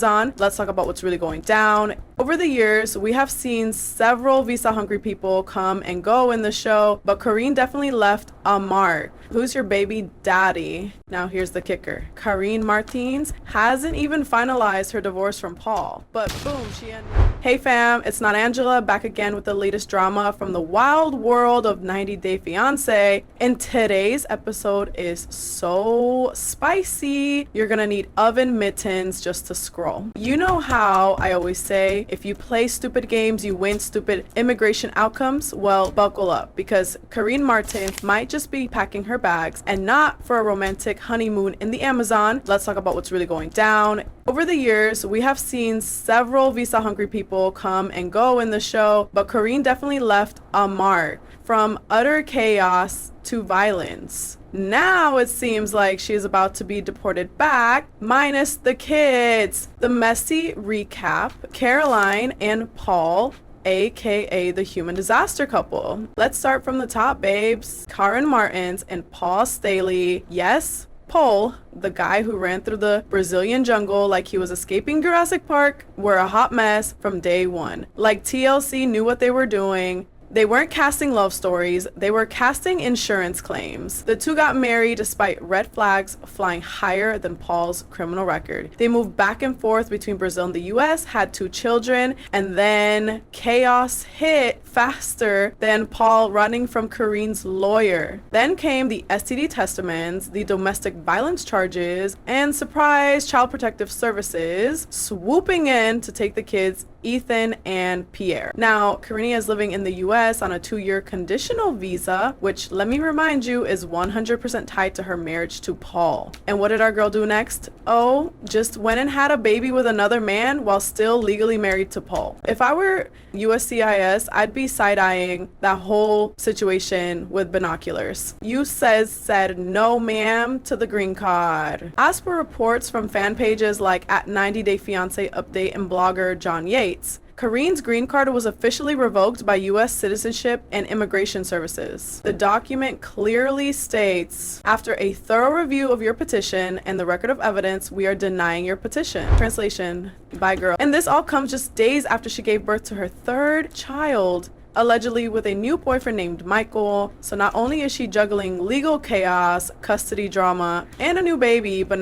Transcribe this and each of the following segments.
On. Let's talk about what's really going down. Over the years, we have seen several visa-hungry people come and go in the show, but Karine definitely left a mark. Who's your baby daddy? Now here's the kicker. Karine Martins hasn't even finalized her divorce from Paul, but boom, she ended. Hey fam, it's not Angela, back again with the latest drama from the wild world of 90 Day Fiancé. And today's episode is so spicy. You're gonna need oven mittens just to scroll. You know how I always say, if you play stupid games, you win stupid immigration outcomes? Well, buckle up, because Karine Martins might just be packing her bags and not for a romantic honeymoon in the Amazon. Let's talk about what's really going down. Over the years, we have seen several visa-hungry people come and go in the show, but Karine definitely left a mark, from utter chaos to violence. Now it seems like she is about to be deported back, minus the kids. The messy recap: Caroline and Paul, aka the human disaster couple. Let's start from the top, babes. Karine Martins and Paul Staehle. Yes, Paul, the guy who ran through the Brazilian jungle like he was escaping Jurassic Park, were a hot mess from day one. Like TLC knew what they were doing. They weren't casting love stories, they were casting insurance claims. The two got married despite red flags flying higher than Paul's criminal record. They moved back and forth between Brazil and the US, had 2 children, and then chaos hit faster than Paul running from Karine's lawyer. Then came the STD testaments, the domestic violence charges, and surprise, Child Protective Services swooping in to take the kids, Ethan and Pierre. Now, Karine is living in the US on a 2-year conditional visa, which, let me remind you, is 100% tied to her marriage to Paul. And what did our girl do next? Oh, just went and had a baby with another man while still legally married to Paul. If I were USCIS, I'd be side-eyeing that whole situation with binoculars. USCIS said no ma'am to the green card. As per reports from fan pages like at 90 Day Fiancé Update and blogger John Yates, Karine's green card was officially revoked by U.S. Citizenship and Immigration Services. The document clearly states, after a thorough review of your petition and the record of evidence, we are denying your petition. Translation, bye girl. And this all comes just days after she gave birth to her 3rd child, allegedly with a new boyfriend named Michael. So not only is she juggling legal chaos, custody drama, and a new baby, but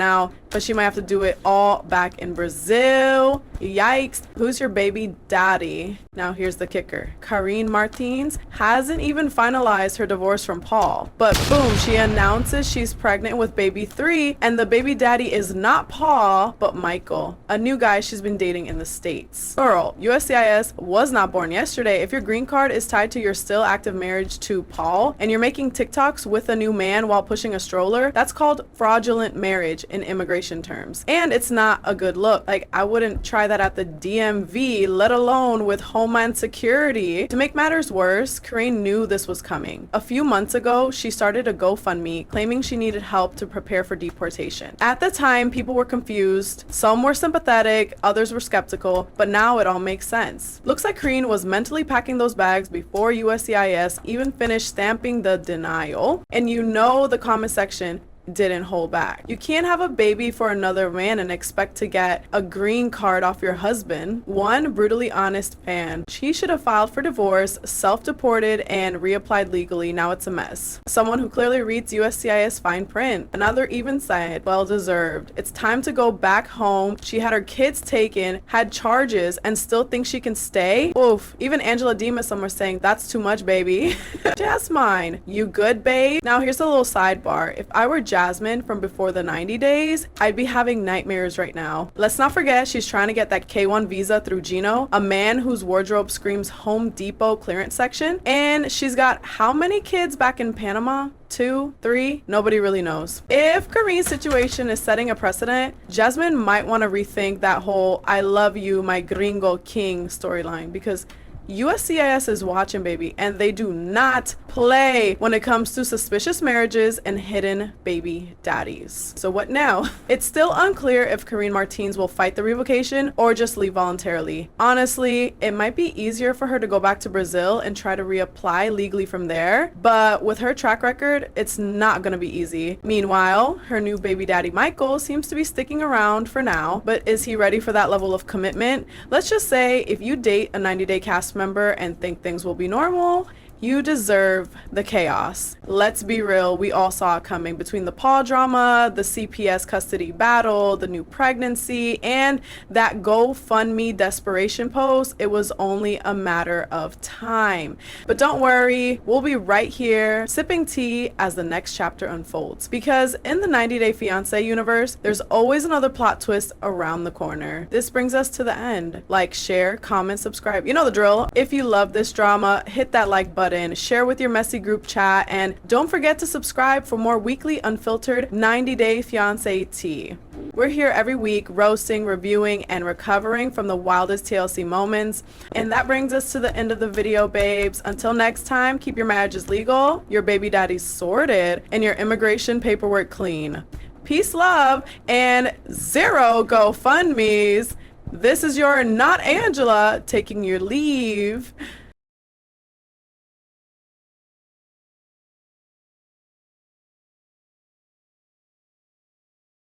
she might have to do it all back in Brazil. Yikes. Who's your baby daddy? Now here's the kicker. Karine Martins hasn't even finalized her divorce from Paul, but boom, she announces she's pregnant with baby 3, and the baby daddy is not Paul, but Michael, a new guy she's been dating in the States. Girl, USCIS was not born yesterday. If your green card is tied to your still active marriage to Paul, and you're making TikToks with a new man while pushing a stroller, that's called fraudulent marriage in immigration terms. And it's not a good look. Like, I wouldn't try that at the DMV, let alone with Homeland Security. To make matters worse, Karine knew this was coming. A few months ago, she started a GoFundMe claiming she needed help to prepare for deportation. At the time, people were confused. Some were sympathetic, others were skeptical, but now it all makes sense. Looks like Karine was mentally packing those bags before USCIS even finished stamping the denial. And you know the comment section didn't hold back. You can't have a baby for another man and expect to get a green card off your husband. One brutally honest fan. She should have filed for divorce, self-deported, and reapplied legally. Now it's a mess. Someone who clearly reads USCIS fine print. Another even said, well deserved. It's time to go back home. She had her kids taken, had charges, and still thinks she can stay? Oof. Even Angela Demas, some were saying, that's too much, baby. Jasmine, you good, babe? Now here's a little sidebar. If I were Jasmine from before the 90 days, I'd be having nightmares right now. Let's not forget she's trying to get that K1 visa through Gino, a man whose wardrobe screams Home Depot clearance section. And she's got how many kids back in Panama? 2, 3, nobody really knows. If Karine's situation is setting a precedent, Jasmine might want to rethink that whole I love you, my gringo king storyline, because USCIS is watching, baby, and they do not play when it comes to suspicious marriages and hidden baby daddies. So what now? It's still unclear if Karine Martins will fight the revocation or just leave voluntarily. Honestly, it might be easier for her to go back to Brazil and try to reapply legally from there, but with her track record, it's not gonna be easy. Meanwhile, her new baby daddy Michael seems to be sticking around for now, but is he ready for that level of commitment? Let's just say if you date a 90-day cast member and think things will be normal, you deserve the chaos. Let's be real, we all saw it coming. Between the Paul drama, the CPS custody battle, the new pregnancy, and that GoFundMe desperation post, it was only a matter of time. But don't worry, we'll be right here sipping tea as the next chapter unfolds. Because in the 90-Day Fiancé universe, there's always another plot twist around the corner. This brings us to the end. Like, share, comment, subscribe. You know the drill. If you love this drama, hit that like button, share with your messy group chat, and don't forget to subscribe for more weekly unfiltered 90-Day Fiancé tea. We're here every week roasting, reviewing, and recovering from the wildest TLC moments. And that brings us to the end of the video, babes. Until next time, keep your marriages legal, your baby daddies sorted, and your immigration paperwork clean. Peace, love, and 0 GoFundMes. This is your Not Angela taking your leave.